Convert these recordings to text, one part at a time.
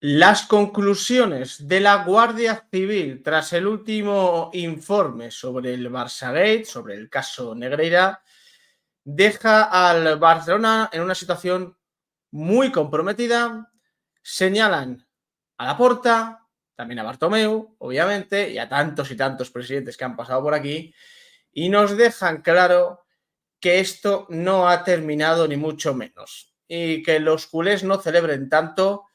Las conclusiones de la Guardia Civil tras el último informe sobre el Barçagate, sobre el caso Negreira, deja al Barcelona en una situación muy comprometida. Señalan a Laporta, también a Bartomeu, obviamente, y a tantos y tantos presidentes que han pasado por aquí, y nos dejan claro que esto no ha terminado ni mucho menos, y que los culés no celebren tanto,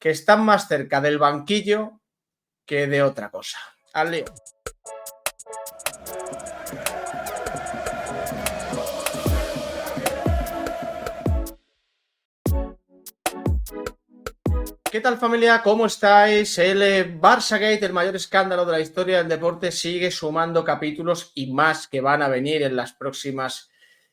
que están más cerca del banquillo que de otra cosa. Al lío. ¿Qué tal, familia? ¿Cómo estáis? El Barçagate, el mayor escándalo de la historia del deporte, sigue sumando capítulos y más que van a venir en las próximas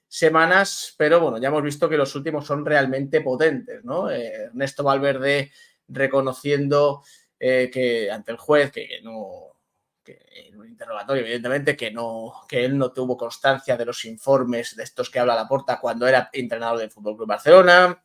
semanas, pero bueno, ya hemos visto que los últimos son realmente potentes, ¿no? Ernesto Valverde reconociendo que ante el juez que en un interrogatorio, evidentemente, que él no tuvo constancia de los informes de estos que habla Laporta cuando era entrenador del FC Barcelona.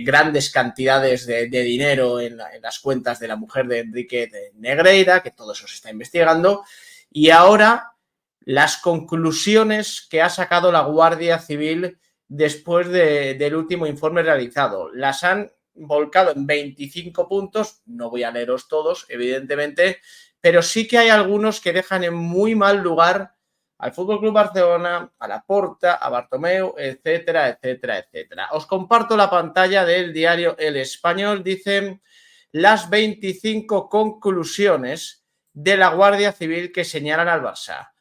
Grandes cantidades de dinero en las cuentas de la mujer de Enrique de Negreira, que todo eso se está investigando, y ahora las conclusiones que ha sacado la Guardia Civil después del último informe realizado. Las han volcado en 25 puntos, no voy a leeros todos, evidentemente, pero sí que hay algunos que dejan en muy mal lugar al FC Barcelona, a Laporta, a Bartomeu, etcétera, etcétera, etcétera. Os comparto la pantalla del diario El Español. Dicen las 25 conclusiones de la Guardia Civil que señalan al Barça.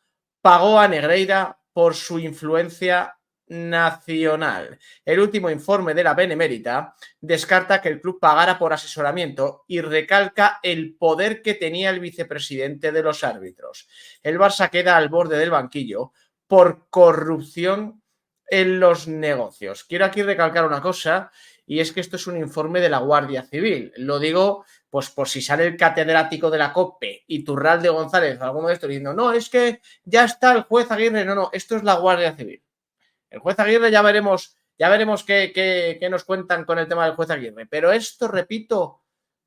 Pagó a Negreira por su influencia nacional. El último informe de la Benemérita descarta que el club pagara por asesoramiento y recalca el poder que tenía el vicepresidente de los árbitros. El Barça queda al borde del banquillo por corrupción en los negocios. Quiero aquí recalcar una cosa, y es que esto es un informe de la Guardia Civil. Lo digo pues por si sale el catedrático de la COPE y Turralde González, alguno de estos, diciendo, no, es que ya está el juez Aguirre. No, esto es la Guardia Civil. El juez Aguirre ya veremos qué nos cuentan con el tema del juez Aguirre. Pero esto, repito,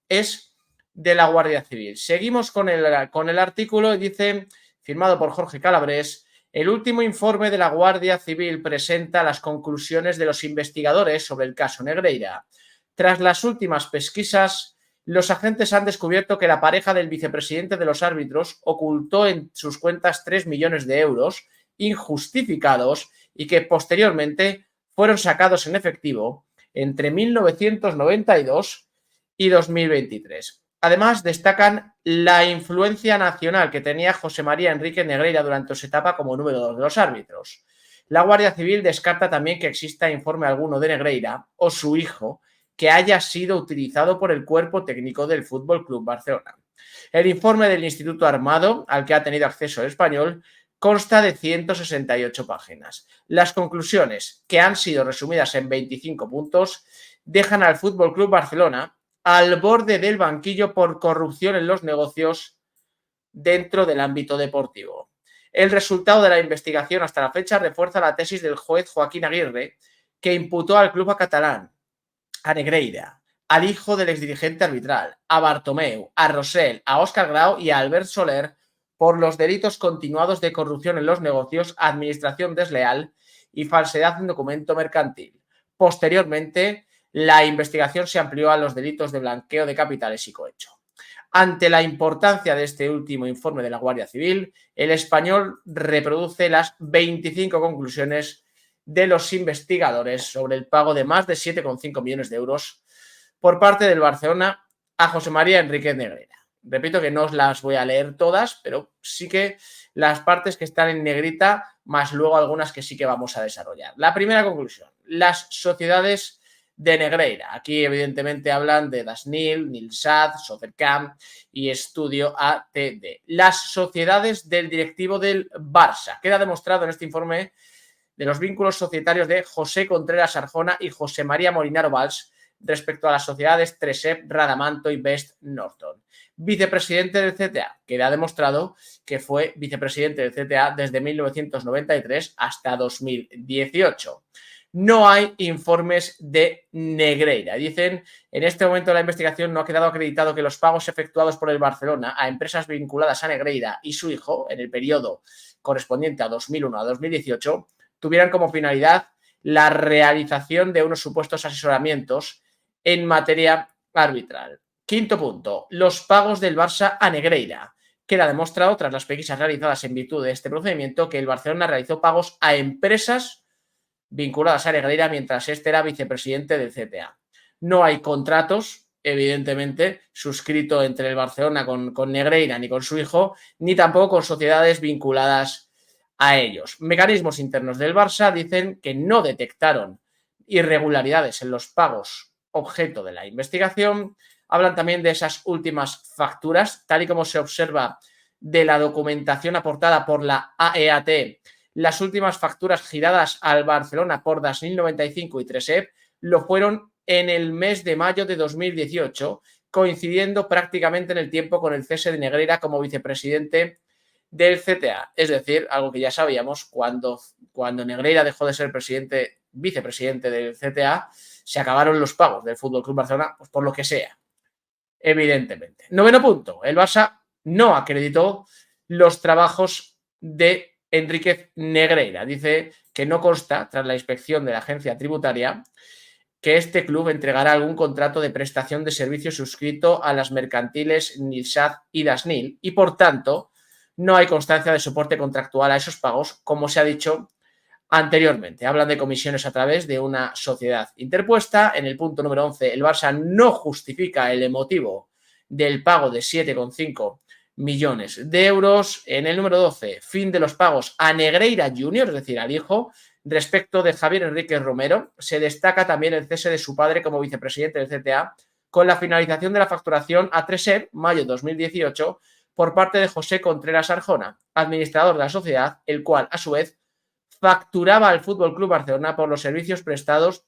es de la Guardia Civil. Seguimos con el artículo y dice, firmado por Jorge Calabrés, el último informe de la Guardia Civil presenta las conclusiones de los investigadores sobre el caso Negreira. Tras las últimas pesquisas, los agentes han descubierto que la pareja del vicepresidente de los árbitros ocultó en sus cuentas 3 millones de euros injustificados y que posteriormente fueron sacados en efectivo entre 1992 y 2023. Además, destacan la influencia nacional que tenía José María Enrique Negreira durante su etapa como número 2 de los árbitros. La Guardia Civil descarta también que exista informe alguno de Negreira o su hijo que haya sido utilizado por el cuerpo técnico del FC Barcelona. El informe del Instituto Armado, al que ha tenido acceso el Español, consta de 168 páginas. Las conclusiones, que han sido resumidas en 25 puntos, dejan al FC Barcelona al borde del banquillo por corrupción en los negocios dentro del ámbito deportivo. El resultado de la investigación hasta la fecha refuerza la tesis del juez Joaquín Aguirre, que imputó al club catalán, a Negreira, al hijo del exdirigente arbitral, a Bartomeu, a Rosell, a Óscar Grau y a Albert Soler por los delitos continuados de corrupción en los negocios, administración desleal y falsedad en documento mercantil. Posteriormente, la investigación se amplió a los delitos de blanqueo de capitales y cohecho. Ante la importancia de este último informe de la Guardia Civil, el Español reproduce las 25 conclusiones de los investigadores sobre el pago de más de 7,5 millones de euros por parte del Barcelona a José María Enrique Negreira. Repito que no os las voy a leer todas, pero sí que las partes que están en negrita, más luego algunas que sí que vamos a desarrollar. La primera conclusión, las sociedades de Negreira. Aquí evidentemente hablan de Dasnil, Nilsad, Sofercam y Estudio ATD. Las sociedades del directivo del Barça. Queda demostrado en este informe de los vínculos societarios de José Contreras Arjona y José María Molinaro Valls respecto a las sociedades Tresep, Radamanto y Best Norton. Vicepresidente del CTA, queda demostrado que fue vicepresidente del CTA desde 1993 hasta 2018. no hay informes de Negreira. Dicen, en este momento de la investigación no ha quedado acreditado que los pagos efectuados por el Barcelona a empresas vinculadas a Negreira y su hijo en el periodo correspondiente a 2001 a 2018 tuvieran como finalidad la realización de unos supuestos asesoramientos en materia arbitral. Quinto punto, los pagos del Barça a Negreira. Queda demostrado, tras las pesquisas realizadas en virtud de este procedimiento, que el Barcelona realizó pagos a empresas vinculadas a Negreira mientras este era vicepresidente del CTA. No hay contratos, evidentemente, suscrito entre el Barcelona con Negreira ni con su hijo, ni tampoco con sociedades vinculadas a ellos. Mecanismos internos del Barça dicen que no detectaron irregularidades en los pagos objeto de la investigación. Hablan también de esas últimas facturas, tal y como se observa de la documentación aportada por la AEAT. Las últimas facturas giradas al Barcelona por Dasnil 95 y Tresep lo fueron en el mes de mayo de 2018, coincidiendo prácticamente en el tiempo con el cese de Negreira como vicepresidente del CTA. Es decir, algo que ya sabíamos, cuando Negreira dejó de ser vicepresidente del CTA, se acabaron los pagos del FC Barcelona, pues por lo que sea, evidentemente. Noveno punto, el Barça no acreditó los trabajos de Enríquez Negreira. Dice que no consta, tras la inspección de la agencia tributaria, que este club entregará algún contrato de prestación de servicios suscrito a las mercantiles Nilsat y Dasnil y, por tanto, no hay constancia de soporte contractual a esos pagos, como se ha dicho anteriormente. Hablan de comisiones a través de una sociedad interpuesta. En el punto número 11, el Barça no justifica el motivo del pago de 7,5 millones de euros. En el número 12, fin de los pagos a Negreira Junior, es decir, al hijo. Respecto de Javier Enríquez Romero, se destaca también el cese de su padre como vicepresidente del CTA con la finalización de la facturación a Tresep, mayo de 2018, por parte de José Contreras Arjona, administrador de la sociedad, el cual, a su vez, facturaba al FC Barcelona por los servicios prestados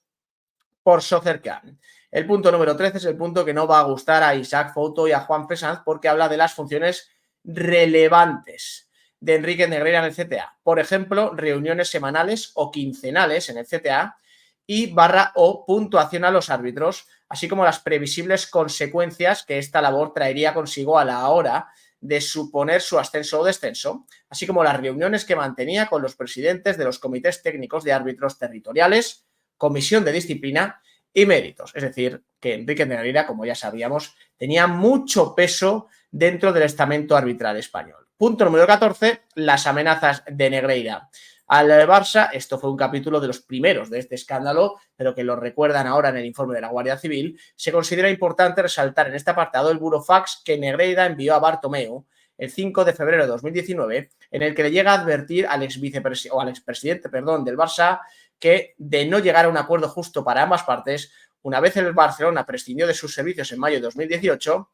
por Soccercan. El punto número 13 es el punto que no va a gustar a Isaac Fouto y a Juan Fesanz porque habla de las funciones relevantes de Enrique Negreira en el CTA. Por ejemplo, reuniones semanales o quincenales en el CTA y / puntuación a los árbitros, así como las previsibles consecuencias que esta labor traería consigo a la hora de suponer su ascenso o descenso, así como las reuniones que mantenía con los presidentes de los comités técnicos de árbitros territoriales, comisión de disciplina y méritos. Es decir, que Enrique Negreira, como ya sabíamos, tenía mucho peso dentro del estamento arbitral español. Punto número 14, las amenazas de Negreira al Barça. Esto fue un capítulo de los primeros de este escándalo, pero que lo recuerdan ahora en el informe de la Guardia Civil. Se considera importante resaltar en este apartado el burofax que Negreira envió a Bartomeu el 5 de febrero de 2019, en el que le llega a advertir al expresidente del Barça que de no llegar a un acuerdo justo para ambas partes, una vez el Barcelona prescindió de sus servicios en mayo de 2018,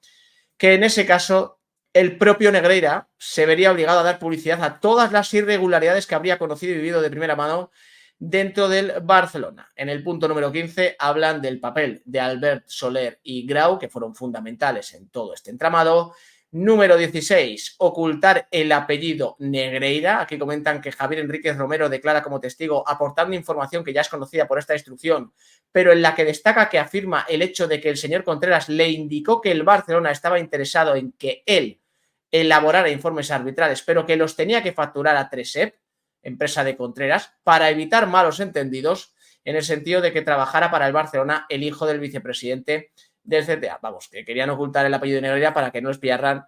que en ese caso el propio Negreira se vería obligado a dar publicidad a todas las irregularidades que habría conocido y vivido de primera mano dentro del Barcelona. En el punto número 15 hablan del papel de Albert Soler y Grau, que fueron fundamentales en todo este entramado. Número 16, ocultar el apellido Negreira. Aquí comentan que Javier Enríquez Romero declara como testigo aportando información que ya es conocida por esta instrucción, pero en la que destaca que afirma el hecho de que el señor Contreras le indicó que el Barcelona estaba interesado en que él elaborara informes arbitrales, pero que los tenía que facturar a Tresep, empresa de Contreras, para evitar malos entendidos en el sentido de que trabajara para el Barcelona el hijo del vicepresidente del CTA. Vamos, que querían ocultar el apellido de Negreira para que no les pillaran,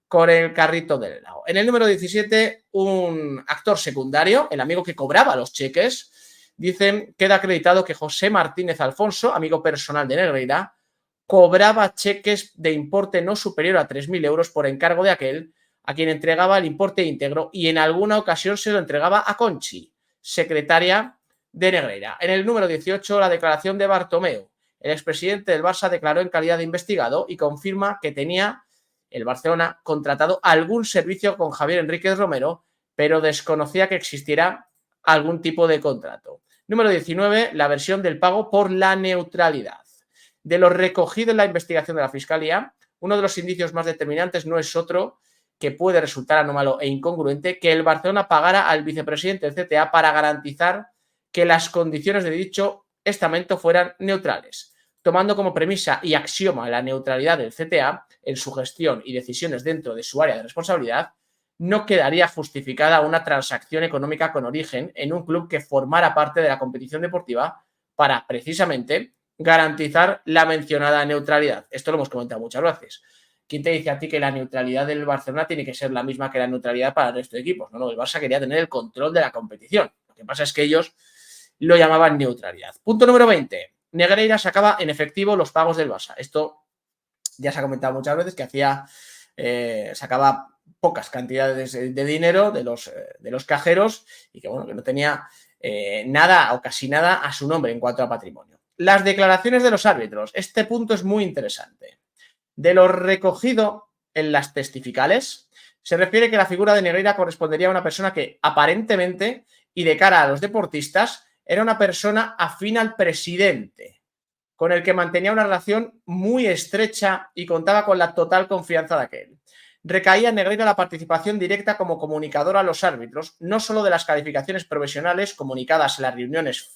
con el carrito del helado. En el número 17, un actor secundario, el amigo que cobraba los cheques, dicen, queda acreditado que José Martínez Alfonso, amigo personal de Negreira, cobraba cheques de importe no superior a 3.000 euros por encargo de aquel a quien entregaba el importe íntegro y en alguna ocasión se lo entregaba a Conchi, secretaria de Negreira. En el número 18, la declaración de Bartomeu. El expresidente del Barça declaró en calidad de investigado y confirma que tenía el Barcelona contratado algún servicio con Javier Enríquez Romero, pero desconocía que existiera algún tipo de contrato. Número 19, la versión del pago por la neutralidad. De lo recogido en la investigación de la Fiscalía, uno de los indicios más determinantes no es otro que puede resultar anómalo e incongruente que el Barcelona pagara al vicepresidente del CTA para garantizar que las condiciones de dicho estamento fueran neutrales, tomando como premisa y axioma la neutralidad del CTA en su gestión y decisiones dentro de su área de responsabilidad. No quedaría justificada una transacción económica con origen en un club que formara parte de la competición deportiva para, precisamente, garantizar la mencionada neutralidad. Esto lo hemos comentado muchas veces. ¿Quién te dice a ti que la neutralidad del Barcelona tiene que ser la misma que la neutralidad para el resto de equipos? No, el Barça quería tener el control de la competición. Lo que pasa es que ellos lo llamaban neutralidad. Punto número 20. Negreira sacaba en efectivo los pagos del Barça. Esto ya se ha comentado muchas veces que sacaba pocas cantidades de dinero de los cajeros y que, bueno, que no tenía nada o casi nada a su nombre en cuanto a patrimonio. Las declaraciones de los árbitros. Este punto es muy interesante. De lo recogido en las testificales, se refiere que la figura de Negreira correspondería a una persona que aparentemente y de cara a los deportistas era una persona afín al presidente, con el que mantenía una relación muy estrecha y contaba con la total confianza de aquel. Recaía en Negreira la participación directa como comunicador a los árbitros, no solo de las calificaciones profesionales comunicadas en las reuniones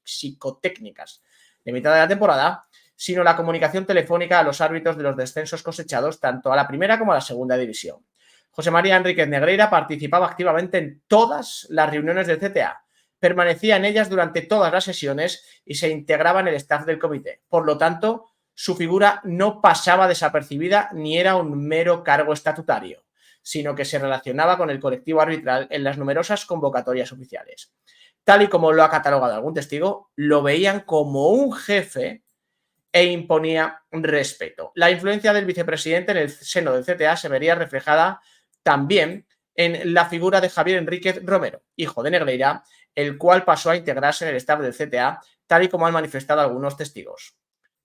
psicotécnicas de mitad de la temporada, sino la comunicación telefónica a los árbitros de los descensos cosechados tanto a la primera como a la segunda división. José María Enríquez Negreira participaba activamente en todas las reuniones del CTA, permanecía en ellas durante todas las sesiones y se integraba en el staff del comité. Por lo tanto, su figura no pasaba desapercibida ni era un mero cargo estatutario, sino que se relacionaba con el colectivo arbitral en las numerosas convocatorias oficiales. Tal y como lo ha catalogado algún testigo, lo veían como un jefe e imponía respeto. La influencia del vicepresidente en el seno del CTA se vería reflejada también en la figura de Javier Enríquez Romero, hijo de Negreira, el cual pasó a integrarse en el staff del CTA, tal y como han manifestado algunos testigos.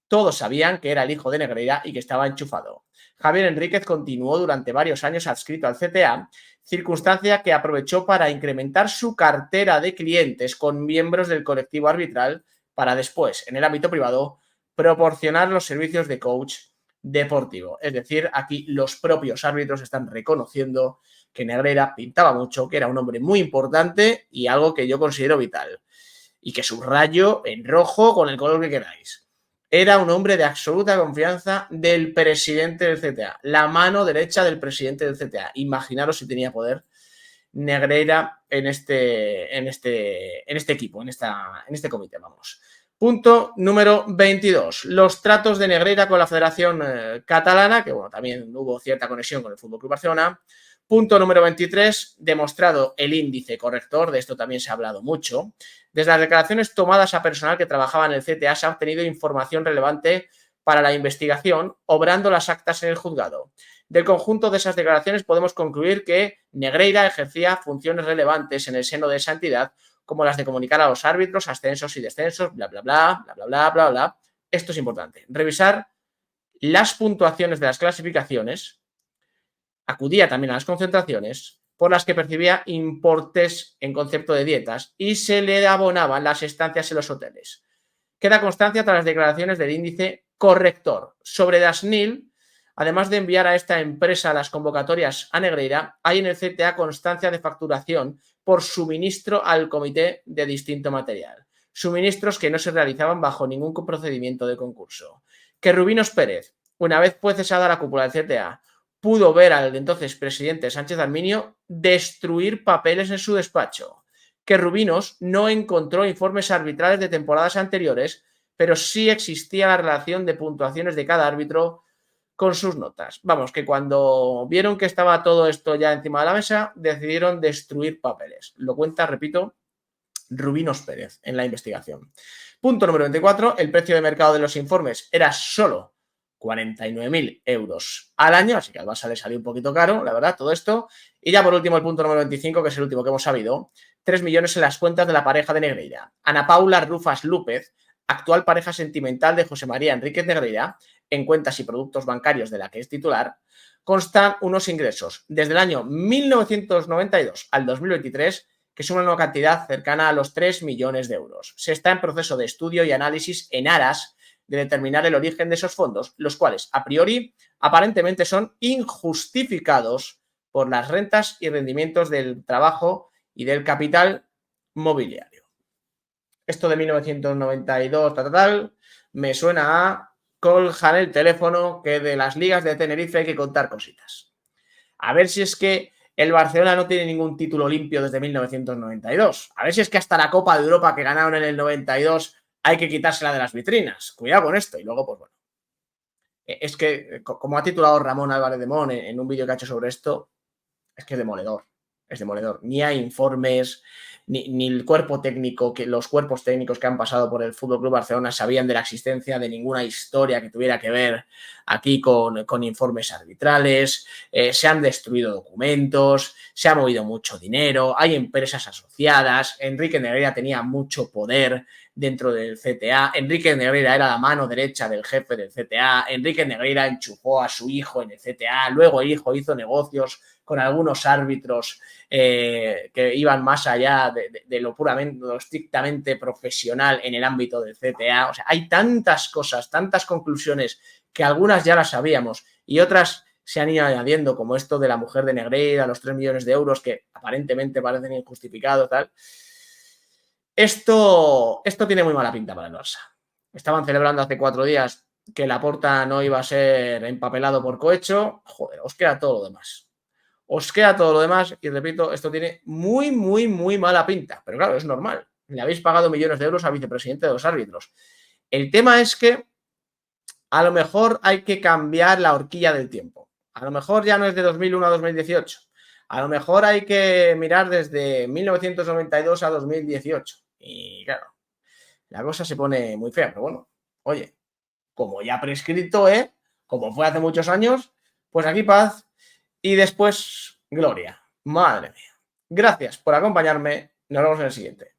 Todos sabían que era el hijo de Negreira y que estaba enchufado. Javier Enríquez continuó durante varios años adscrito al CTA, circunstancia que aprovechó para incrementar su cartera de clientes con miembros del colectivo arbitral para después, en el ámbito privado, proporcionar los servicios de coach deportivo. Es decir, aquí los propios árbitros están reconociendo que Negreira pintaba mucho, que era un hombre muy importante y algo que yo considero vital. Y que subrayo en rojo con el color que queráis. Era un hombre de absoluta confianza del presidente del CTA, la mano derecha del presidente del CTA. Imaginaros si tenía poder Negreira en este equipo, en este comité, vamos. Punto número 22. Los tratos de Negreira con la Federación Catalana, que bueno, también hubo cierta conexión con el FC Barcelona. Punto número 23. Demostrado el índice corrector, de esto también se ha hablado mucho. Desde las declaraciones tomadas a personal que trabajaba en el CTA se ha obtenido información relevante para la investigación, obrando las actas en el juzgado. Del conjunto de esas declaraciones podemos concluir que Negreira ejercía funciones relevantes en el seno de esa entidad, como las de comunicar a los árbitros, ascensos y descensos, bla, bla, bla, bla, bla, bla, bla, bla. Esto es importante. Revisar las puntuaciones de las clasificaciones, acudía también a las concentraciones, por las que percibía importes en concepto de dietas y se le abonaban las estancias en los hoteles. Queda constancia tras las declaraciones del índice corrector. Sobre Dasnil, además de enviar a esta empresa las convocatorias a Negreira, hay en el CTA constancia de facturación por suministro al comité de distinto material. Suministros que no se realizaban bajo ningún procedimiento de concurso. Que Rubinos Pérez, una vez fue cesada la cúpula del CTA, pudo ver al entonces presidente Sánchez Arminio destruir papeles en su despacho. Que Rubinos no encontró informes arbitrales de temporadas anteriores, pero sí existía la relación de puntuaciones de cada árbitro con sus notas. Vamos, que cuando vieron que estaba todo esto ya encima de la mesa, decidieron destruir papeles. Lo cuenta, repito, Rubinos Pérez en la investigación. Punto número 24. El precio de mercado de los informes era solo 49.000 euros al año, así que al Barça le salió un poquito caro, la verdad, todo esto. Y ya por último el punto número 25, que es el último que hemos sabido, 3 millones en las cuentas de la pareja de Negreira. Ana Paula Rufas López, actual pareja sentimental de José María Enríquez Negreira, en cuentas y productos bancarios de la que es titular, constan unos ingresos desde el año 1992 al 2023 que suman una cantidad cercana a los 3 millones de euros. Se está en proceso de estudio y análisis en aras de determinar el origen de esos fondos, los cuales, a priori, aparentemente son injustificados por las rentas y rendimientos del trabajo y del capital mobiliario. esto de 1992, tal, me suena a coljan el teléfono que de las ligas de Tenerife hay que contar cositas. A ver si es que el Barcelona no tiene ningún título limpio desde 1992. A ver si es que hasta la Copa de Europa que ganaron en el 92 hay que quitársela de las vitrinas. Cuidado con esto. Y luego, pues bueno, es que, como ha titulado Ramón Álvarez de Mon en un vídeo que ha hecho sobre esto, es que es demoledor. Es demoledor. Ni hay informes, ni el cuerpo técnico, que los cuerpos técnicos que han pasado por el Fútbol Club Barcelona sabían de la existencia de ninguna historia que tuviera que ver aquí con informes arbitrales. Se han destruido documentos, se ha movido mucho dinero, hay empresas asociadas. Enrique Negreira tenía mucho poder dentro del CTA. Enrique Negreira era la mano derecha del jefe del CTA. Enrique Negreira enchufó a su hijo en el CTA. Luego el hijo hizo negocios con algunos árbitros que iban más allá de lo puramente, lo estrictamente profesional en el ámbito del CTA. O sea, hay tantas cosas, tantas conclusiones que algunas ya las sabíamos y otras se han ido añadiendo, como esto de la mujer de Negreira, los 3 millones de euros que aparentemente parecen injustificados, tal. Esto tiene muy mala pinta para el Barça. Estaban celebrando hace 4 días que Laporta no iba a ser empapelado por cohecho. Joder, os queda todo lo demás. Os queda todo lo demás y repito, esto tiene muy, muy, muy mala pinta. Pero claro, es normal. Le habéis pagado millones de euros al vicepresidente de los árbitros. El tema es que a lo mejor hay que cambiar la horquilla del tiempo. A lo mejor ya no es de 2001 a 2018. A lo mejor hay que mirar desde 1992 a 2018. Y claro, la cosa se pone muy fea. Pero bueno, oye, como ya prescrito, como fue hace muchos años, pues aquí paz y después gloria. Madre mía. Gracias por acompañarme. Nos vemos en el siguiente.